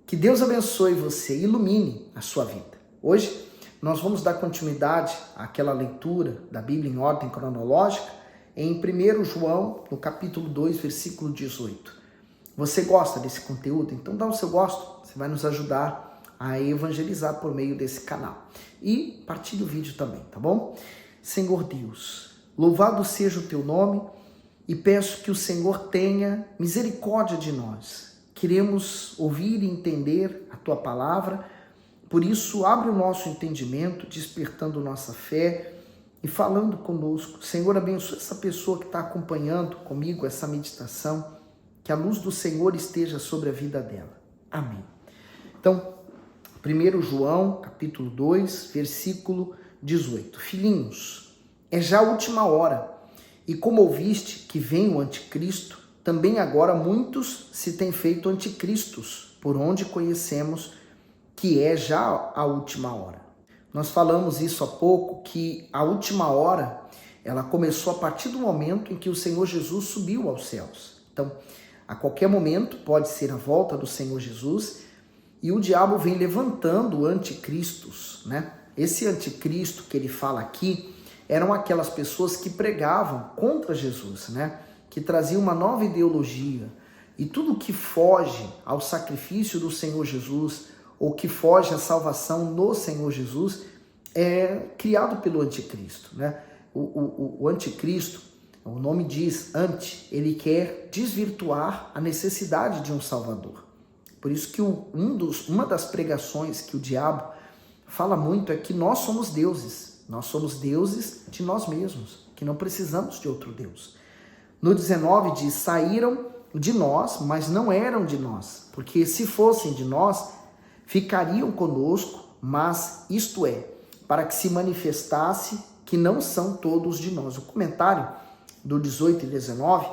Que Deus abençoe você e ilumine a sua vida. Hoje nós vamos dar continuidade àquela leitura da Bíblia em ordem cronológica em 1 João, no capítulo 2, versículo 18. Você gosta desse conteúdo? Então dá o seu gosto, você vai nos ajudar a evangelizar por meio desse canal. E partilhe o vídeo também, tá bom? Senhor Deus, louvado seja o teu nome e peço que o Senhor tenha misericórdia de nós. Queremos ouvir e entender a tua palavra, por isso abre o nosso entendimento, despertando nossa fé e falando conosco. Senhor, abençoa essa pessoa que está acompanhando comigo essa meditação, que a luz do Senhor esteja sobre a vida dela. Amém. Então, 1 João, capítulo 2, versículo 18. Filhinhos, é já a última hora, e como ouviste que vem o anticristo, também agora muitos se têm feito anticristos, por onde conhecemos que é já a última hora. Nós falamos isso há pouco, que a última hora, ela começou a partir do momento em que o Senhor Jesus subiu aos céus. Então, a qualquer momento pode ser a volta do Senhor Jesus e o diabo vem levantando anticristos, né? Esse anticristo que ele fala aqui eram aquelas pessoas que pregavam contra Jesus, né? Que traziam uma nova ideologia, e tudo que foge ao sacrifício do Senhor Jesus, ou que foge à salvação no Senhor Jesus, é criado pelo anticristo, né? O anticristo, o nome diz anti, ele quer desvirtuar a necessidade de um salvador. Por isso que uma das pregações que o diabo fala muito é que nós somos deuses de nós mesmos, que não precisamos de outro Deus. No 19 diz, saíram de nós, mas não eram de nós, porque se fossem de nós, ficariam conosco, mas isto é, para que se manifestasse que não são todos de nós. O comentário do 18 e 19,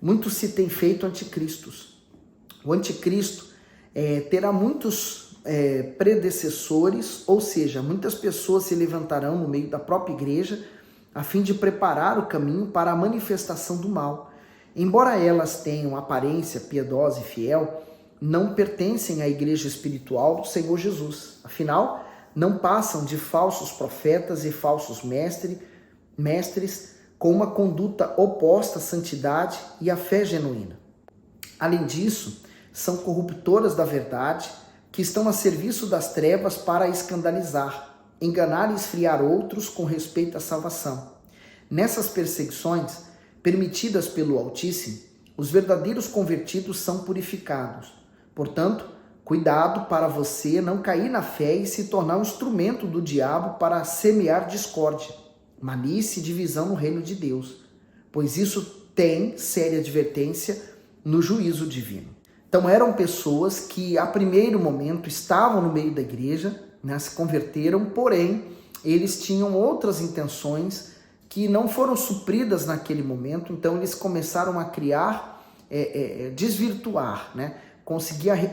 muitos se têm feito anticristos. O anticristo terá muitos predecessores, ou seja, muitas pessoas se levantarão no meio da própria igreja, a fim de preparar o caminho para a manifestação do mal. Embora elas tenham aparência piedosa e fiel, não pertencem à igreja espiritual do Senhor Jesus. Afinal, não passam de falsos profetas e falsos mestres com uma conduta oposta à santidade e à fé genuína. Além disso, são corruptoras da verdade, que estão a serviço das trevas para escandalizar, enganar e esfriar outros com respeito à salvação. Nessas perseguições, permitidas pelo Altíssimo, os verdadeiros convertidos são purificados. Portanto, cuidado para você não cair na fé e se tornar um instrumento do diabo para semear discórdia, malícia e divisão no reino de Deus, pois isso tem séria advertência no juízo divino. Então eram pessoas que a primeiro momento estavam no meio da igreja, né, se converteram, porém eles tinham outras intenções que não foram supridas naquele momento, então eles começaram a criar, desvirtuar, né?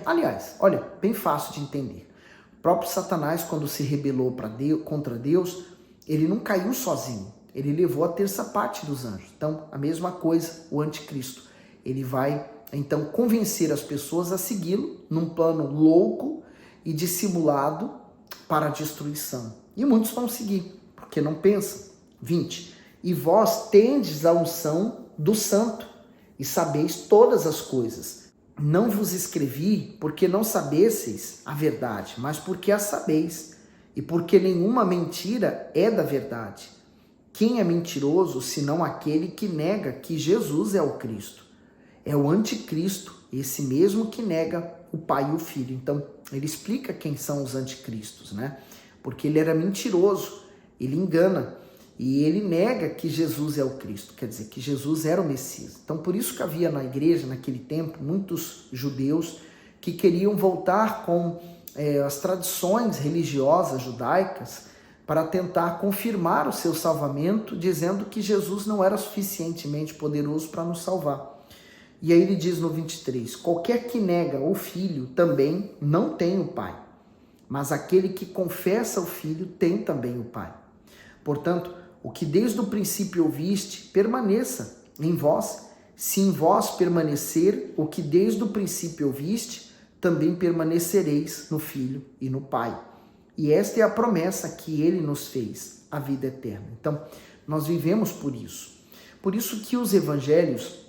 Aliás, olha, bem fácil de entender. O próprio Satanás, quando se rebelou contra Deus, ele não caiu sozinho, ele levou a terça parte dos anjos. Então, a mesma coisa, o anticristo, ele vai então convencer as pessoas a segui-lo num plano louco e dissimulado para a destruição. E muitos vão seguir, porque não pensam. 20. E vós tendes a unção do santo, e sabeis todas as coisas. Não vos escrevi porque não sabesseis a verdade, mas porque a sabeis, e porque nenhuma mentira é da verdade. Quem é mentiroso, senão aquele que nega que Jesus é o Cristo? É o anticristo, esse mesmo que nega o Pai e o Filho. Então, ele explica quem são os anticristos, né? Porque ele era mentiroso, ele engana, e ele nega que Jesus é o Cristo, quer dizer, que Jesus era o Messias. Então, por isso que havia na igreja, naquele tempo, muitos judeus que queriam voltar com as tradições religiosas judaicas para tentar confirmar o seu salvamento, dizendo que Jesus não era suficientemente poderoso para nos salvar. E aí ele diz no 23, qualquer que nega o Filho também não tem o Pai, mas aquele que confessa o Filho tem também o Pai. Portanto, o que desde o princípio ouviste, permaneça em vós. Se em vós permanecer o que desde o princípio ouviste, também permanecereis no Filho e no Pai. E esta é a promessa que ele nos fez, a vida eterna. Então, nós vivemos por isso. Por isso que os evangelhos,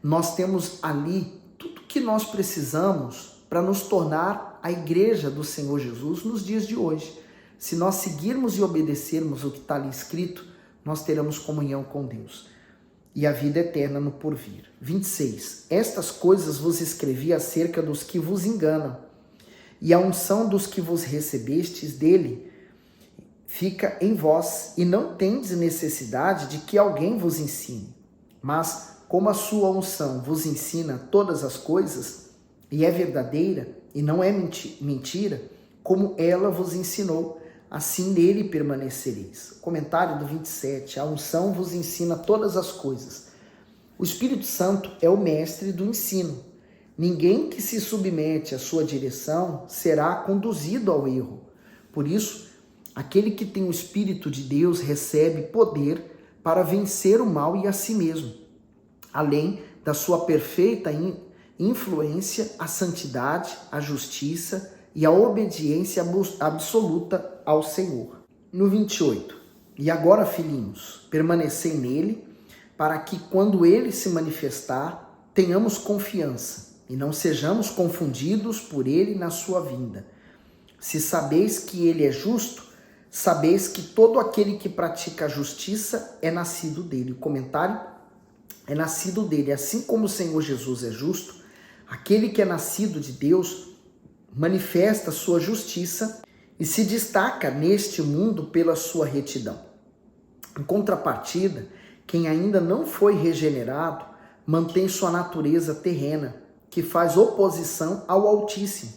nós temos ali tudo que nós precisamos para nos tornar a igreja do Senhor Jesus nos dias de hoje. Se nós seguirmos e obedecermos o que está ali escrito, nós teremos comunhão com Deus e a vida eterna no porvir. 26. Estas coisas vos escrevi acerca dos que vos enganam, e a unção dos que vos recebestes dele fica em vós, e não tendes necessidade de que alguém vos ensine. Mas, como a sua unção vos ensina todas as coisas, e é verdadeira, e não é mentira, como ela vos ensinou, assim nele permanecereis. Comentário do 27. A unção vos ensina todas as coisas. O Espírito Santo é o mestre do ensino. Ninguém que se submete à sua direção será conduzido ao erro. Por isso, aquele que tem o Espírito de Deus recebe poder para vencer o mal e a si mesmo, além da sua perfeita influência, a santidade, a justiça e a obediência absoluta ao Senhor. No 28. E agora, filhinhos, permanecei nele, para que quando ele se manifestar, tenhamos confiança e não sejamos confundidos por ele na sua vinda. Se sabeis que ele é justo, sabeis que todo aquele que pratica a justiça é nascido dele. O comentário é nascido dele. Assim como o Senhor Jesus é justo, aquele que é nascido de Deus manifesta a sua justiça e se destaca neste mundo pela sua retidão. Em contrapartida, quem ainda não foi regenerado mantém sua natureza terrena, que faz oposição ao Altíssimo.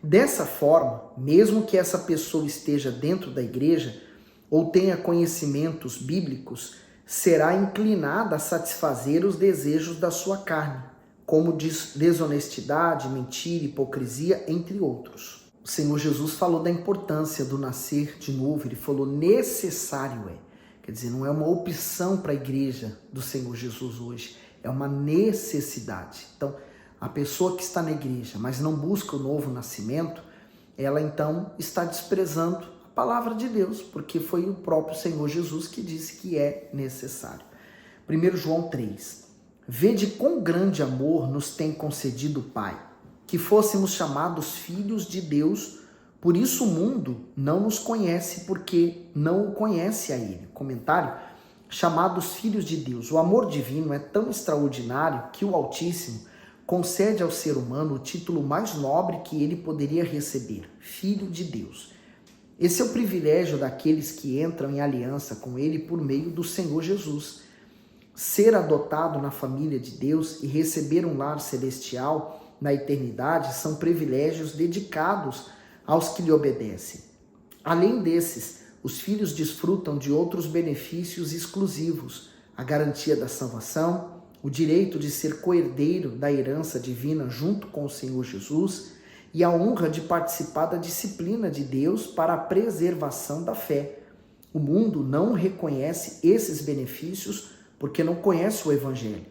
Dessa forma, mesmo que essa pessoa esteja dentro da igreja ou tenha conhecimentos bíblicos, será inclinada a satisfazer os desejos da sua carne, como desonestidade, mentira, hipocrisia, entre outros. O Senhor Jesus falou da importância do nascer de novo, ele falou necessário é. Quer dizer, não é uma opção para a igreja do Senhor Jesus hoje, é uma necessidade. Então, a pessoa que está na igreja, mas não busca o novo nascimento, ela então está desprezando a palavra de Deus, porque foi o próprio Senhor Jesus que disse que é necessário. 1 João 3. Vede quão grande amor nos tem concedido o Pai, que fôssemos chamados filhos de Deus, por isso o mundo não nos conhece, porque não o conhece a Ele. Comentário, chamados filhos de Deus. O amor divino é tão extraordinário que o Altíssimo concede ao ser humano o título mais nobre que ele poderia receber, Filho de Deus. Esse é o privilégio daqueles que entram em aliança com ele por meio do Senhor Jesus. Ser adotado na família de Deus e receber um lar celestial na eternidade são privilégios dedicados aos que lhe obedecem. Além desses, os filhos desfrutam de outros benefícios exclusivos, a garantia da salvação, o direito de ser coerdeiro da herança divina junto com o Senhor Jesus e a honra de participar da disciplina de Deus para a preservação da fé. O mundo não reconhece esses benefícios porque não conhece o Evangelho.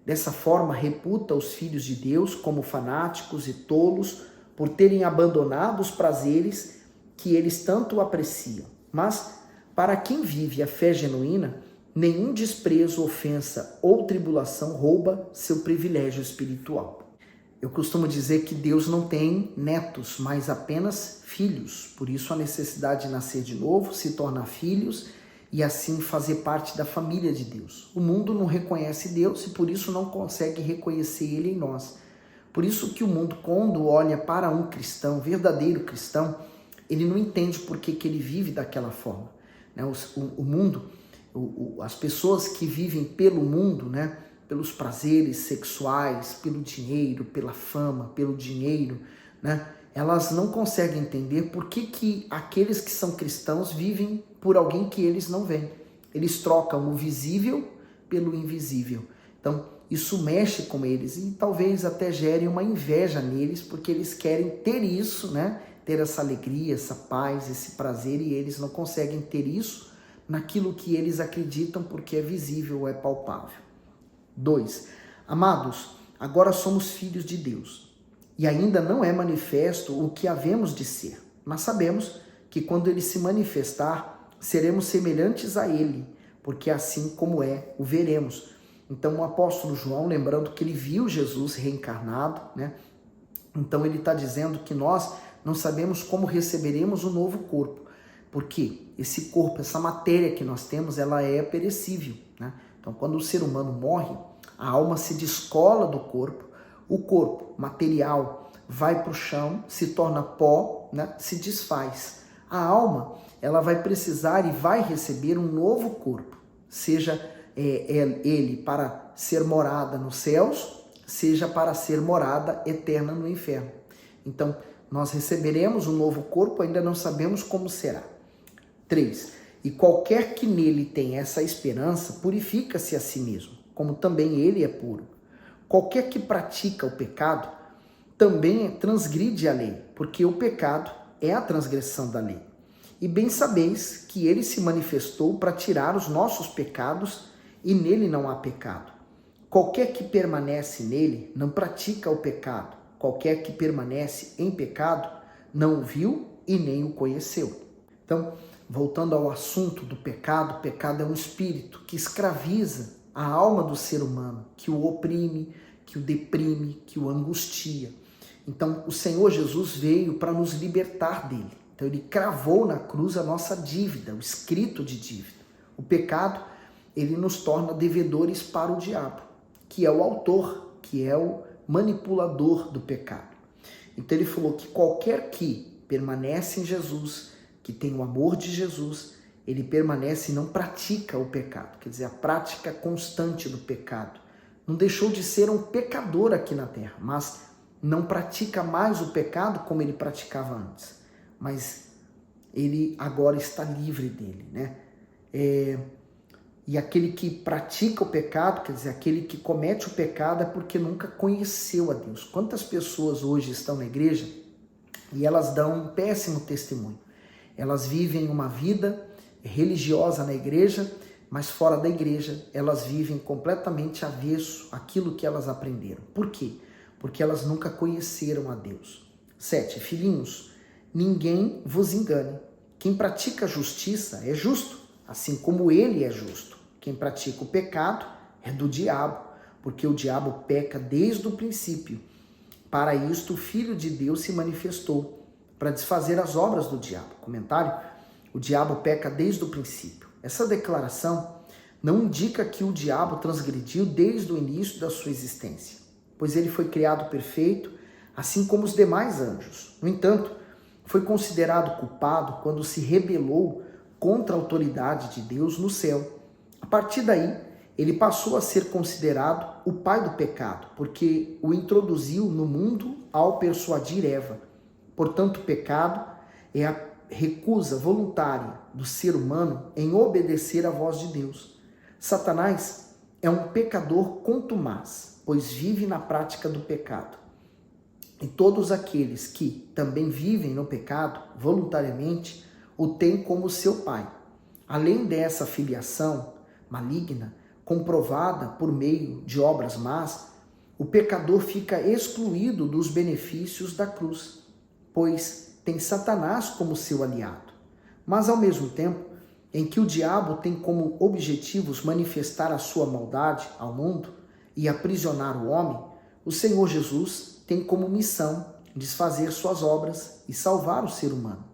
Dessa forma, reputa os filhos de Deus como fanáticos e tolos por terem abandonado os prazeres que eles tanto apreciam. Mas, para quem vive a fé genuína, nenhum desprezo, ofensa ou tribulação rouba seu privilégio espiritual. Eu costumo dizer que Deus não tem netos, mas apenas filhos. Por isso a necessidade de nascer de novo, se tornar filhos e assim fazer parte da família de Deus. O mundo não reconhece Deus e por isso não consegue reconhecer Ele em nós. Por isso que o mundo, quando olha para um cristão, verdadeiro cristão, ele não entende por que ele vive daquela forma. O mundo, as pessoas que vivem pelo mundo, pelos prazeres sexuais, pelo dinheiro, pela fama, pelo dinheiro, elas não conseguem entender por que aqueles que são cristãos vivem por alguém que eles não veem. Eles trocam o visível pelo invisível. Então, isso mexe com eles e talvez até gere uma inveja neles, porque eles querem ter isso, ter essa alegria, essa paz, esse prazer, e eles não conseguem ter isso naquilo que eles acreditam porque é visível, é palpável. 2. Amados, agora somos filhos de Deus e ainda não é manifesto o que havemos de ser, mas sabemos que quando ele se manifestar, seremos semelhantes a ele, porque assim como é, o veremos. Então o apóstolo João, lembrando que ele viu Jesus reencarnado, né? Então ele está dizendo que nós não sabemos como receberemos o novo corpo, porque esse corpo, essa matéria que nós temos, ela é perecível, né? Então quando o ser humano morre, a alma se descola do corpo, o corpo material vai para o chão, se torna pó, né? Se desfaz. A alma, ela vai precisar e vai receber um novo corpo, seja ele para ser morada nos céus, seja para ser morada eterna no inferno. Então, nós receberemos um novo corpo, ainda não sabemos como será. 3. E qualquer que nele tem essa esperança, purifica-se a si mesmo, como também ele é puro. Qualquer que pratica o pecado, também transgride a lei, porque o pecado é a transgressão da lei. E bem sabeis que ele se manifestou para tirar os nossos pecados, e nele não há pecado. Qualquer que permanece nele não pratica o pecado. Qualquer que permanece em pecado não o viu e nem o conheceu. Então, voltando ao assunto do pecado, o pecado é um espírito que escraviza a alma do ser humano, que o oprime, que o deprime, que o angustia. Então, o Senhor Jesus veio para nos libertar dele. Então, ele cravou na cruz a nossa dívida, o escrito de dívida. O pecado, ele nos torna devedores para o diabo, que é o autor, que é o manipulador do pecado. Então, ele falou que qualquer que permanece em Jesus, que tem o amor de Jesus, ele permanece e não pratica o pecado. Quer dizer, a prática constante do pecado. Não deixou de ser um pecador aqui na terra, mas não pratica mais o pecado como ele praticava antes. Mas ele agora está livre dele, né? E aquele que pratica o pecado, quer dizer, aquele que comete o pecado é porque nunca conheceu a Deus. Quantas pessoas hoje estão na igreja e elas dão um péssimo testemunho? Elas vivem uma vida religiosa na igreja, mas fora da igreja elas vivem completamente avesso àquilo que elas aprenderam. Por quê? Porque elas nunca conheceram a Deus. 7. Filhinhos, ninguém vos engane. Quem pratica a justiça é justo, assim como ele é justo. Quem pratica o pecado é do diabo, porque o diabo peca desde o princípio. Para isto o Filho de Deus se manifestou, para desfazer as obras do diabo. Comentário: o diabo peca desde o princípio. Essa declaração não indica que o diabo transgrediu desde o início da sua existência, pois ele foi criado perfeito, assim como os demais anjos. No entanto, foi considerado culpado quando se rebelou contra a autoridade de Deus no céu. A partir daí, ele passou a ser considerado o pai do pecado, porque o introduziu no mundo ao persuadir Eva. Portanto, o pecado é a recusa voluntária do ser humano em obedecer à voz de Deus. Satanás é um pecador contumaz, pois vive na prática do pecado. E todos aqueles que também vivem no pecado voluntariamente o têm como seu pai. Além dessa filiação maligna, comprovada por meio de obras más, o pecador fica excluído dos benefícios da cruz, pois tem Satanás como seu aliado. Mas, ao mesmo tempo em que o diabo tem como objetivos manifestar a sua maldade ao mundo e aprisionar o homem, o Senhor Jesus tem como missão desfazer suas obras e salvar o ser humano.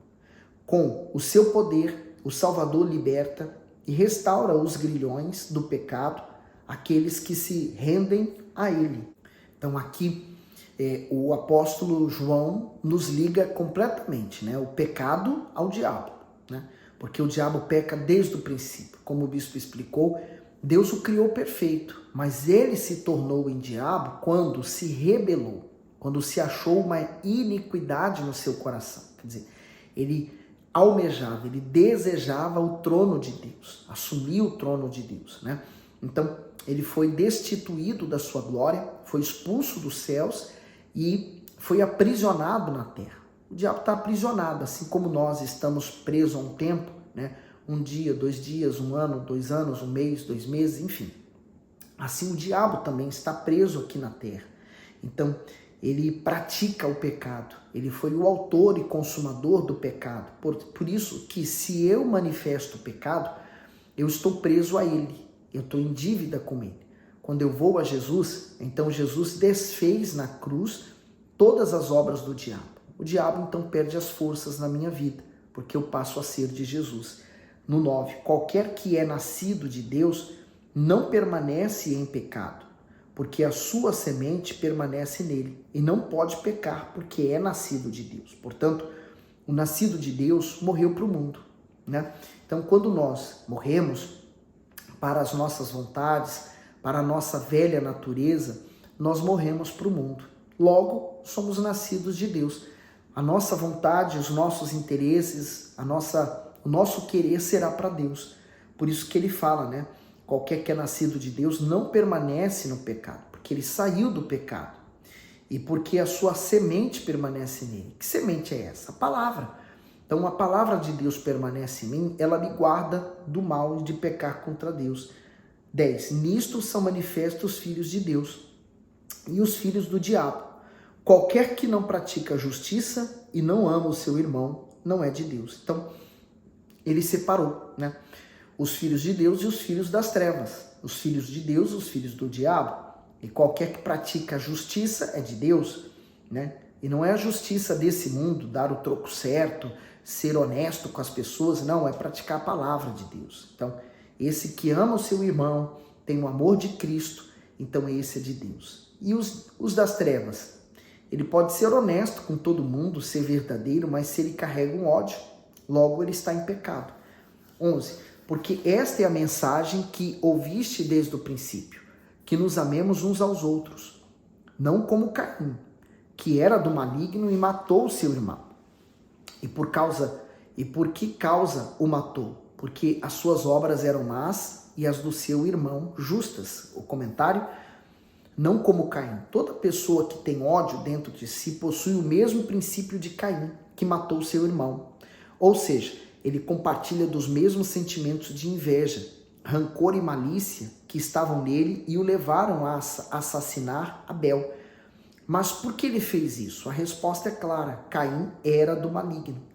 Com o seu poder, o Salvador liberta e restaura os grilhões do pecado, aqueles que se rendem a ele. Então aqui o apóstolo João nos liga completamente, né? O pecado ao diabo, né? Porque o diabo peca desde o princípio. Como o bispo explicou, Deus o criou perfeito, mas ele se tornou em diabo quando se rebelou, quando se achou uma iniquidade no seu coração. Quer dizer, ele almejava, ele desejava o trono de Deus, assumir o trono de Deus, né? Então, ele foi destituído da sua glória, foi expulso dos céus e foi aprisionado na terra. O diabo está aprisionado, assim como nós estamos presos a um tempo, né? Um dia, 2 dias, 1 ano, 2 anos, 1 mês, 2 meses, enfim. Assim o diabo também está preso aqui na terra. Então, ele pratica o pecado. Ele foi o autor e consumador do pecado. Por isso que se eu manifesto o pecado, eu estou preso a ele. Eu estou em dívida com ele. Quando eu vou a Jesus, então Jesus desfez na cruz todas as obras do diabo. O diabo então perde as forças na minha vida, porque eu passo a ser de Jesus. No 9, qualquer que é nascido de Deus não permanece em pecado, porque a sua semente permanece nele e não pode pecar, porque é nascido de Deus. Portanto, o nascido de Deus morreu para o mundo, né? Então, quando nós morremos para as nossas vontades, para a nossa velha natureza, nós morremos para o mundo. Logo, somos nascidos de Deus. A nossa vontade, os nossos interesses, o nosso querer será para Deus. Por isso que ele fala, né? Qualquer que é nascido de Deus não permanece no pecado, porque ele saiu do pecado. E porque a sua semente permanece nele. Que semente é essa? A palavra. Então a palavra de Deus permanece em mim, ela me guarda do mal e de pecar contra Deus. 10. Nisto são manifestos os filhos de Deus e os filhos do diabo. Qualquer que não pratica a justiça e não ama o seu irmão, não é de Deus. Então, ele separou, né? Os filhos de Deus e os filhos das trevas. Os filhos de Deus e os filhos do diabo. E qualquer que pratica a justiça é de Deus, né? E não é a justiça desse mundo, dar o troco certo, ser honesto com as pessoas, não, é praticar a palavra de Deus. Então, esse que ama o seu irmão, tem o amor de Cristo, então esse é de Deus. E os das trevas? Ele pode ser honesto com todo mundo, ser verdadeiro, mas se ele carrega um ódio, logo ele está em pecado. 11. Porque esta é a mensagem que ouviste desde o princípio, que nos amemos uns aos outros, não como Caim, que era do maligno e matou o seu irmão. E por que causa o matou? Porque as suas obras eram más e as do seu irmão justas. O comentário, não como Caim. Toda pessoa que tem ódio dentro de si possui o mesmo princípio de Caim, que matou o seu irmão. Ou seja, ele compartilha dos mesmos sentimentos de inveja, rancor e malícia que estavam nele e o levaram a assassinar Abel. Mas por que ele fez isso? A resposta é clara: Caim era do maligno.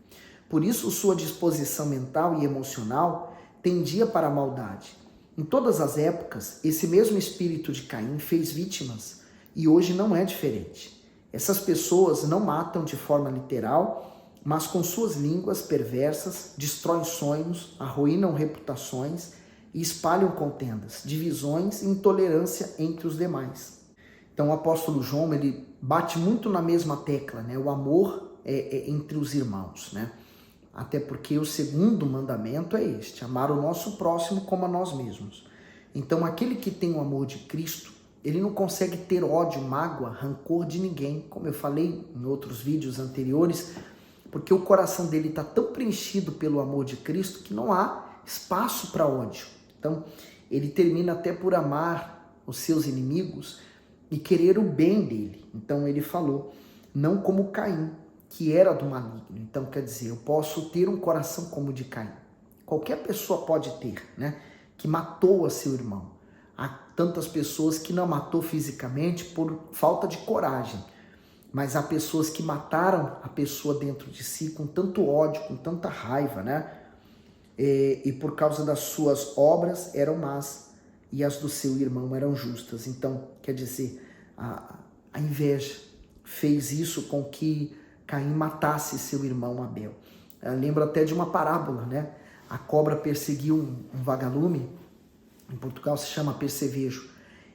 Por isso, sua disposição mental e emocional tendia para a maldade. Em todas as épocas, esse mesmo espírito de Caim fez vítimas e hoje não é diferente. Essas pessoas não matam de forma literal, mas com suas línguas perversas destroem sonhos, arruinam reputações e espalham contendas, divisões e intolerância entre os demais. Então o apóstolo João, ele bate muito na mesma tecla, né? O amor é entre os irmãos, né? Até porque o segundo mandamento é este: amar o nosso próximo como a nós mesmos. Então aquele que tem o amor de Cristo, ele não consegue ter ódio, mágoa, rancor de ninguém, como eu falei em outros vídeos anteriores, porque o coração dele está tão preenchido pelo amor de Cristo que não há espaço para ódio. Então ele termina até por amar os seus inimigos e querer o bem dele. Então ele falou, não como Caim, que era do maligno. Então quer dizer, eu posso ter um coração como o de Caim. Qualquer pessoa pode ter, né? Que matou a seu irmão. Há tantas pessoas que não matou fisicamente por falta de coragem. Mas há pessoas que mataram a pessoa dentro de si com tanto ódio, com tanta raiva, né? E por causa das suas obras eram más e as do seu irmão eram justas. Então, quer dizer, a inveja fez isso com que Caim matasse seu irmão Abel. Eu lembro até de uma parábola, né? A cobra perseguiu um vagalume, em Portugal se chama percevejo,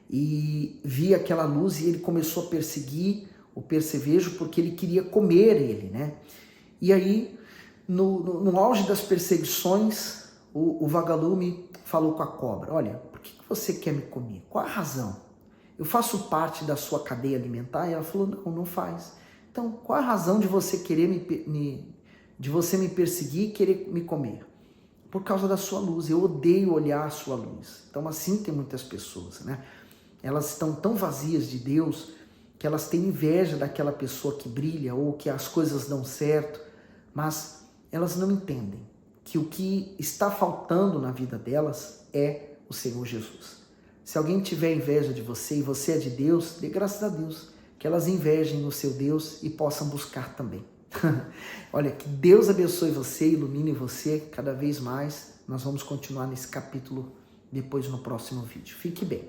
e via aquela luz e ele começou a perseguir o percevejo porque ele queria comer ele, né? E aí, no auge das perseguições, o vagalume falou com a cobra: olha, por que você quer me comer? Qual a razão? Eu faço parte da sua cadeia alimentar? E ela falou: não faz. Então, qual a razão de você querer de você me perseguir e querer me comer? Por causa da sua luz. Eu odeio olhar a sua luz. Então, assim tem muitas pessoas, né? Elas estão tão vazias de Deus que elas têm inveja daquela pessoa que brilha ou que as coisas dão certo, mas elas não entendem que o que está faltando na vida delas é o Senhor Jesus. Se alguém tiver inveja de você e você é de Deus, dê graças a Deus que elas invejem o seu Deus e possam buscar também. Olha, que Deus abençoe você, ilumine você cada vez mais. Nós vamos continuar nesse capítulo depois no próximo vídeo. Fique bem.